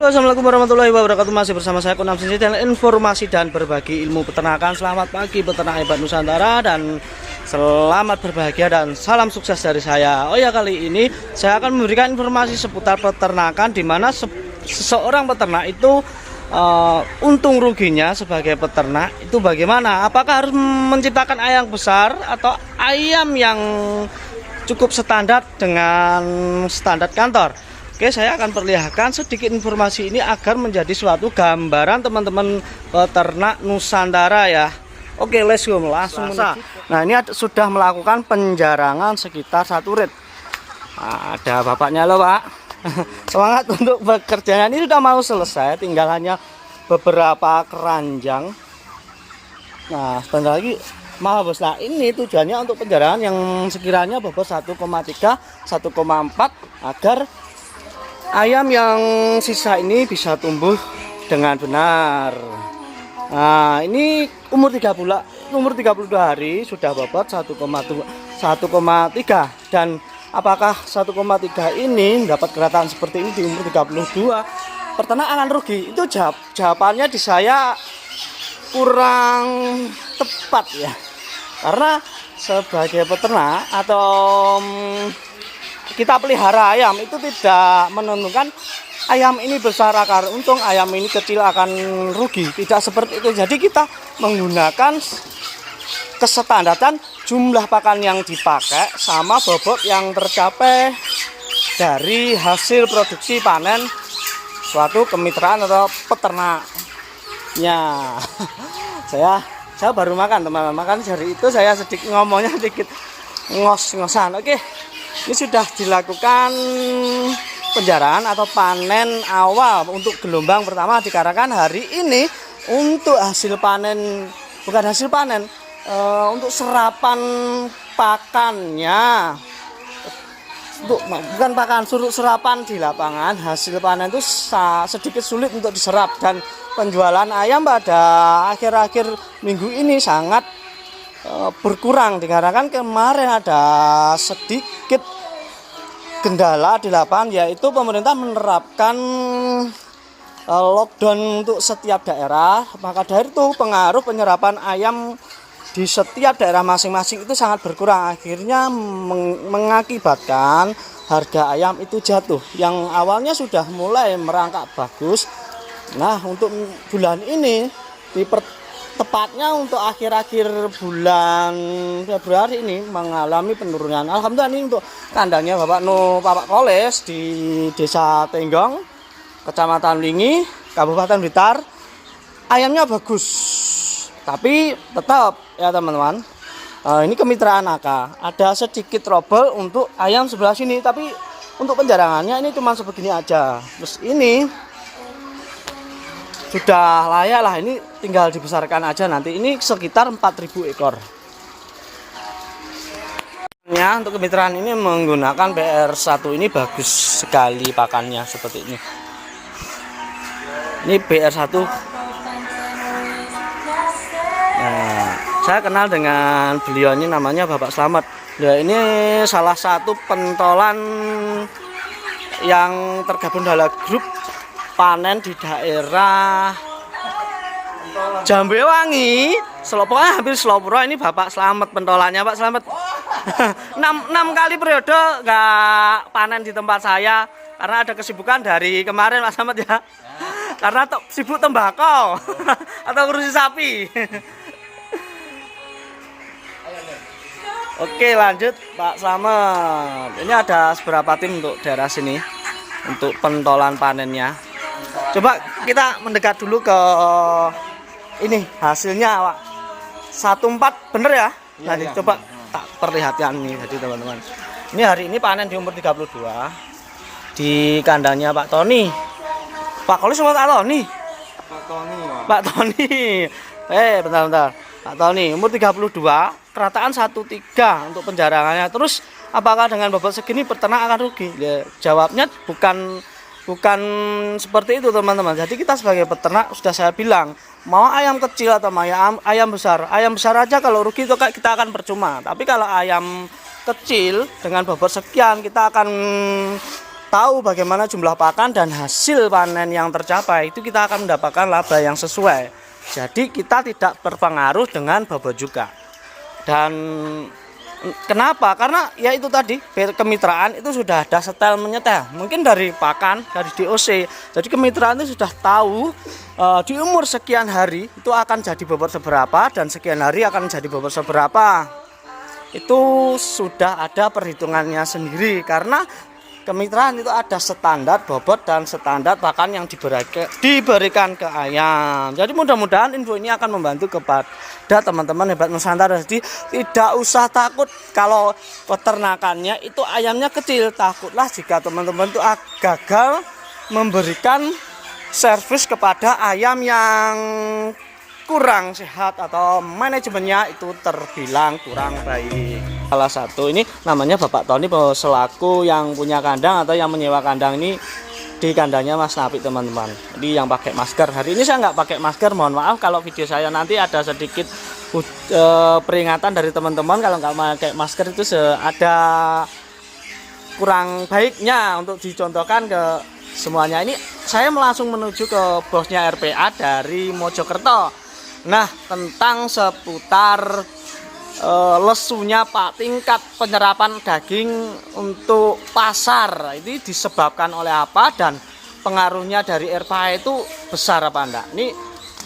Assalamualaikum warahmatullahi wabarakatuh. Masih bersama saya Kunam Sensei dan informasi dan berbagi ilmu peternakan. Selamat pagi peternak hebat Nusantara dan selamat berbahagia dan salam sukses dari saya. Oh ya, kali ini saya akan memberikan informasi seputar peternakan, di mana seseorang peternak itu untung ruginya sebagai peternak itu bagaimana? Apakah harus menciptakan ayam besar atau ayam yang cukup standar dengan standar kantor? Oke, saya akan perlihatkan sedikit informasi ini agar menjadi suatu gambaran teman-teman peternak Nusantara ya. Oke, let's go, langsung menuju. Nah, ini sudah melakukan penjarangan sekitar 1 rit. Nah, ada bapaknya loh, Pak. Semangat untuk bekerjanya. Ini sudah mau selesai, tinggal hanya beberapa keranjang. Nah, sebentar lagi mau bos. Nah, ini tujuannya untuk penjarangan yang sekiranya bobot 1,3 1,4 agar ayam yang sisa ini bisa tumbuh dengan benar. Nah, ini umur 32 hari sudah bobot 1,3 dan apakah 1,3 ini dapat kelihatan seperti ini di umur 32 peternak akan rugi? Itu jawabannya di saya kurang tepat ya. Karena sebagai peternak atau kita pelihara ayam itu tidak menentukan ayam ini besar akan untung, ayam ini kecil akan rugi, tidak seperti itu. Jadi kita menggunakan kesetandaran jumlah pakan yang dipakai sama bobot yang tercapai dari hasil produksi panen suatu kemitraan atau peternaknya. saya baru makan teman-teman, makan dari itu saya sedikit ngomongnya sedikit ngos-ngosan. Oke, ini sudah dilakukan penjaraan atau panen awal untuk gelombang pertama dikarenakan hari ini untuk hasil panen, bukan hasil panen, untuk serapan pakannya, bukan pakan, serapan di lapangan hasil panen itu sedikit sulit untuk diserap, dan penjualan ayam pada akhir-akhir minggu ini sangat berkurang dikarenakan kemarin ada sedikit kendala di lapangan, yaitu pemerintah menerapkan lockdown untuk setiap daerah. Maka dari itu pengaruh penyerapan ayam di setiap daerah masing-masing itu sangat berkurang, akhirnya mengakibatkan harga ayam itu jatuh yang awalnya sudah mulai merangkak bagus. Nah, untuk bulan ini tepatnya untuk akhir-akhir bulan Februari ini mengalami penurunan. Alhamdulillah, ini untuk kandangnya Bapak Koles di Desa Tenggong, Kecamatan Lingi, Kabupaten Blitar. Ayamnya bagus, tapi tetap ya teman-teman, ini kemitraan AK. Ada sedikit trouble untuk ayam sebelah sini, tapi untuk penjarangannya ini cuma sebegini aja. Terus ini sudah layak lah, ini tinggal dibesarkan aja nanti. Ini sekitar 4.000 ekor ya. Untuk kemitraan ini menggunakan BR1 ini bagus sekali pakannya seperti ini. Ini BR1. Nah, saya kenal dengan beliau ini, namanya Bapak Slamet. Nah, ini salah satu pentolan yang tergabung dalam grup panen di daerah Jambewangi, Selopoknya hampir Selopuro. Ini Bapak Slamet pentolannya, Pak Slamet. 6 kali periode nggak panen di tempat saya karena ada kesibukan dari kemarin, Pak Slamet ya. Karena sibuk tembakau atau ngurusi sapi. Oke, lanjut Pak Slamet. Ini ada beberapa tim untuk daerah sini untuk pentolan panennya. Coba kita mendekat dulu ke ini hasilnya, Pak. 14 bener ya? Nanti coba tak perlihatkan nih jadi teman-teman. Ini hari ini panen di umur 32 di kandangnya Pak Tony. Pak Kolis sama Pak Tony? Pak Tony. Bentar. Pak Tony umur 32, kerataan 1,3 untuk penjarangannya. Terus apakah dengan bobot segini peternak akan rugi? Ya, jawabnya bukan seperti itu teman-teman. Jadi kita sebagai peternak sudah saya bilang, mau ayam kecil atau mau ayam besar aja kalau rugi itu kita akan percuma. Tapi kalau ayam kecil dengan bobot sekian kita akan tahu bagaimana jumlah pakan dan hasil panen yang tercapai, itu kita akan mendapatkan laba yang sesuai. Jadi kita tidak terpengaruh dengan bobot juga. Dan kenapa? Karena ya itu tadi, kemitraan itu sudah ada setel menyetel. Mungkin dari pakan, dari DOC. Jadi kemitraan itu sudah tahu di umur sekian hari itu akan jadi bobot seberapa, dan sekian hari akan jadi bobot seberapa. Itu sudah ada perhitungannya sendiri, karena kemitraan itu ada standar bobot dan standar pakan yang diberikan ke ayam. Jadi mudah-mudahan info ini akan membantu kepada teman-teman Hebat Nusantara. Jadi tidak usah takut kalau peternakannya itu ayamnya kecil. Takutlah jika teman-teman itu gagal memberikan servis kepada ayam yang kurang sehat atau manajemennya itu terbilang kurang baik. Salah satu ini namanya Bapak Tony selaku yang punya kandang atau yang menyewa kandang ini di kandangnya Mas Napi, teman-teman. Jadi yang pakai masker. Hari ini saya nggak pakai masker, mohon maaf kalau video saya nanti ada sedikit peringatan dari teman-teman kalau nggak pakai masker itu ada kurang baiknya untuk dicontohkan ke semuanya. Ini saya langsung menuju ke bosnya RPA dari Mojokerto. Nah, tentang seputar lesunya Pak, tingkat penyerapan daging untuk pasar ini disebabkan oleh apa dan pengaruhnya dari RPA itu besar apa enggak? Ini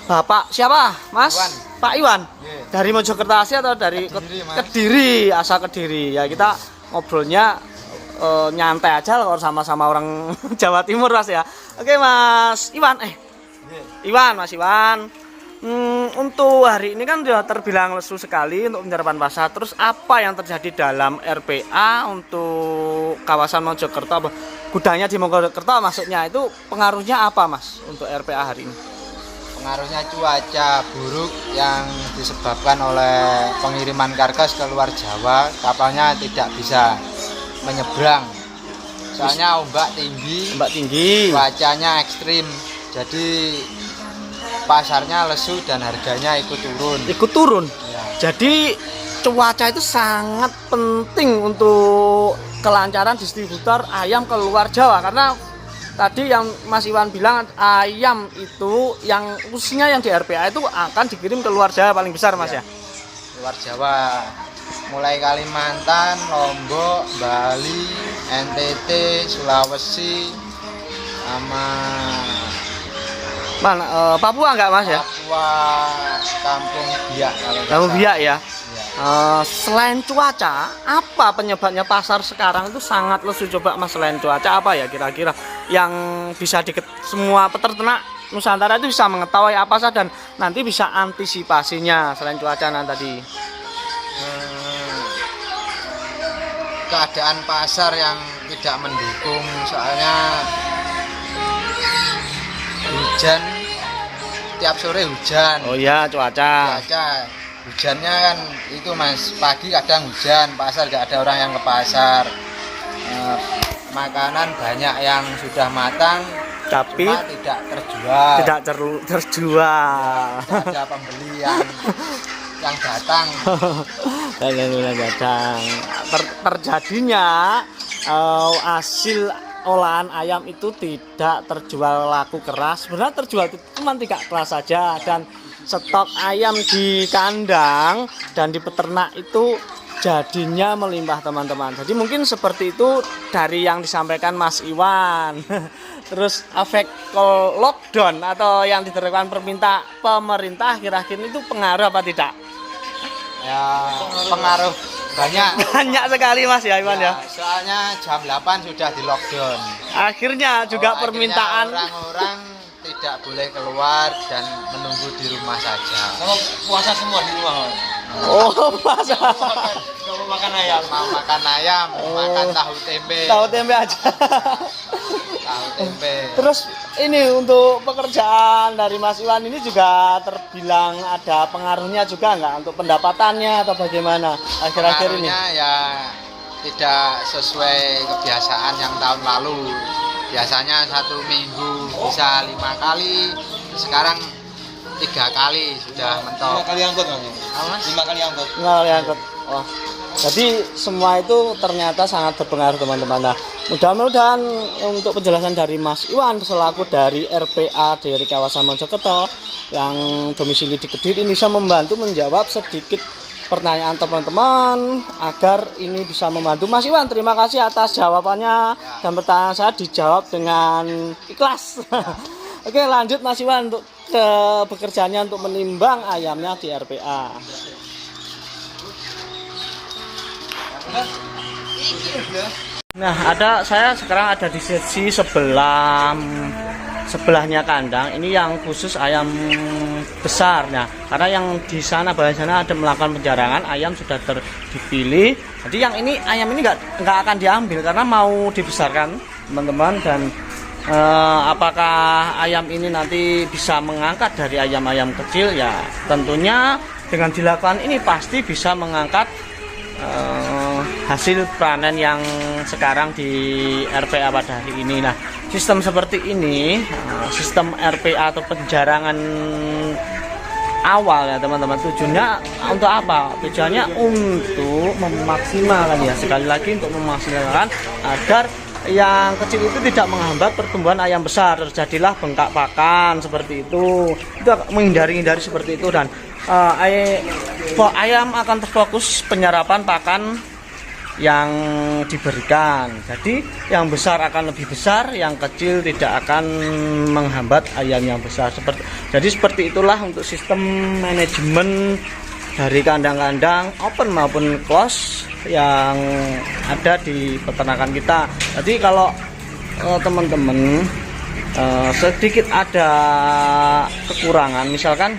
Bapak siapa, Mas? Iwan. Pak Iwan. Yeah. Dari Mojokerto asli atau dari Kediri, asal Kediri. Ya, kita ngobrolnya nyantai aja kalau sama-sama orang Jawa Timur, Mas ya. Oke, Mas Iwan. Iwan, Mas Iwan. Untuk hari ini kan sudah terbilang lesu sekali untuk penyerapan pasar. Terus apa yang terjadi dalam RPA untuk kawasan Mojokerto? Gudangnya di Mojokerto maksudnya, itu pengaruhnya apa, Mas, untuk RPA hari ini? Pengaruhnya cuaca buruk yang disebabkan oleh pengiriman kargas ke luar Jawa. Kapalnya tidak bisa menyeberang. Soalnya ombak tinggi, cuacanya ekstrim. Jadi pasarnya lesu dan harganya ikut turun. Ya. Jadi cuaca itu sangat penting untuk kelancaran distributor ayam ke luar Jawa, karena tadi yang Mas Iwan bilang ayam itu yang khususnya yang di RPA itu akan dikirim ke luar Jawa paling besar, Mas ya. Luar Jawa, mulai Kalimantan, Lombok, Bali, NTT, Sulawesi, sama mana Papua enggak, Mas ya? Papua, Kampung Biak kalau Kampung Biak ya. Ya. Selain cuaca, apa penyebabnya pasar sekarang itu sangat lesu? Coba Mas, selain cuaca apa ya kira-kira yang bisa semua peternak Nusantara itu bisa mengetahui apa saja dan nanti bisa antisipasinya selain cuaca tadi? Keadaan pasar yang tidak mendukung, soalnya hujan, tiap sore hujan. Oh iya, cuaca. Hujannya kan itu, Mas, pagi kadang hujan, pasar gak ada orang yang ke pasar. Makanan banyak yang sudah matang tapi tidak terjual. Tidak ada pembeli yang datang. Terjadinya hasil olahan ayam itu tidak terjual laku keras. Sebenarnya terjual itu cuma 3 kelas saja, dan stok ayam di kandang dan di peternak itu jadinya melimpah, teman-teman. Jadi mungkin seperti itu dari yang disampaikan Mas Iwan. Terus efek lockdown atau yang diterapkan pemerintah akhir-akhir itu pengaruh apa tidak? Ya, pengaruh banyak sekali, Mas ya, Iwan ya. Soalnya jam 8 sudah di lockdown. Akhirnya juga permintaan orang-orang tidak boleh keluar dan menunggu di rumah saja. Sama puasa semua di rumah. Oh, puasa. Mau makan ayam. Mau makan ayam, makan tahu tempe. Tahu tempe aja. Tahu tempe. Terus ini untuk pekerjaan dari Mas Iwan ini juga terbilang ada pengaruhnya juga nggak untuk pendapatannya atau bagaimana akhir-akhir ini? Pengaruhnya ya tidak sesuai kebiasaan yang tahun lalu. Biasanya 1 minggu bisa 5 kali, sekarang 3 kali sudah mentok. 5 kali angkut, Mas. 5 kali angkut. 5 kali angkut. Oh, jadi semua itu ternyata sangat berpengaruh, teman-teman. Nah, Mudah-mudahan untuk penjelasan dari Mas Iwan selaku dari RPA dari kawasan Mojokerto yang domisili di Kediri ini bisa membantu menjawab sedikit pertanyaan teman-teman agar ini bisa membantu. Mas Iwan, terima kasih atas jawabannya dan pertanyaan saya dijawab dengan ikhlas. Oke, lanjut Mas Iwan untuk ke pekerjaannya untuk menimbang ayamnya di RPA. Nah, saya sekarang ada di sesi sebelahnya kandang. Ini yang khusus ayam besar. Nah, karena yang di sana bagian sana ada melakukan penjarangan, ayam sudah dipilih. Jadi yang ini ayam ini nggak akan diambil karena mau dibesarkan, teman-teman. Dan apakah ayam ini nanti bisa mengangkat dari ayam-ayam kecil? Ya, tentunya dengan dilakukan ini pasti bisa mengangkat hasil panen yang sekarang di RPA pada hari ini. Nah, sistem seperti ini, sistem RPA atau penjarangan awal ya teman-teman, tujuannya untuk apa? Tujuannya untuk memaksimalkan ya, sekali lagi untuk memaksimalkan agar yang kecil itu tidak menghambat pertumbuhan ayam besar, terjadilah bengkak pakan seperti itu menghindari seperti itu. Dan ayam akan terfokus penyerapan pakan yang diberikan. Jadi yang besar akan lebih besar, yang kecil tidak akan menghambat ayam yang besar. Jadi seperti itulah untuk sistem manajemen dari kandang-kandang open maupun close yang ada di peternakan kita. Jadi kalau teman-teman sedikit ada kekurangan, misalkan,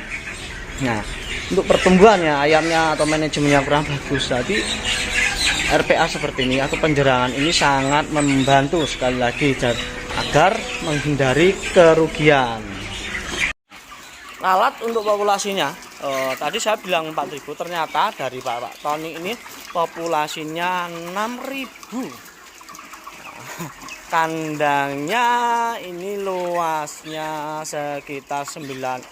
nah untuk pertumbuhannya ayamnya atau manajemennya kurang bagus, jadi RPA seperti ini atau penjarangan ini sangat membantu sekali lagi agar menghindari kerugian. Lalat untuk populasinya, tadi saya bilang 4.000, ternyata dari Pak Tony ini populasinya 6.000. Kandangnya ini luasnya sekitar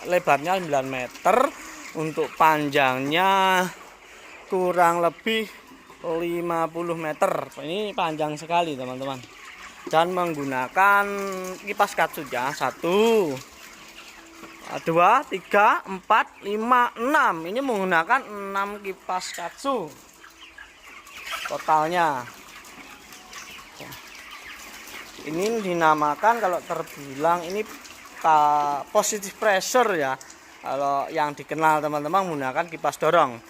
lebarnya 9 meter, untuk panjangnya kurang lebih 50 meter. Ini panjang sekali teman-teman, dan menggunakan kipas katsu ya, 1 2 3 4 5 6. Ini menggunakan 6 kipas katsu totalnya. Ini dinamakan, kalau terbilang ini positive pressure ya, kalau yang dikenal teman-teman menggunakan kipas dorong.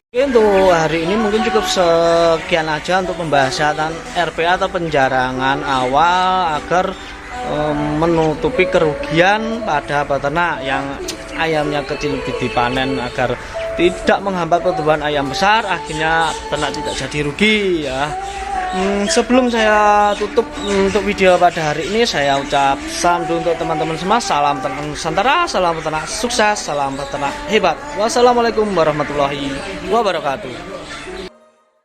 Oke, untuk hari ini mungkin cukup sekian aja untuk pembahasan RPA atau penjarangan awal agar menutupi kerugian pada peternak yang ayamnya kecil dipanen, agar tidak menghambat pertumbuhan ayam besar, akhirnya peternak tidak jadi rugi ya. Sebelum saya tutup untuk video pada hari ini, saya ucap salam dulu untuk teman-teman semua. Salam peternak Nusantara, salam peternak sukses, salam peternak hebat. Wassalamualaikum warahmatullahi wabarakatuh.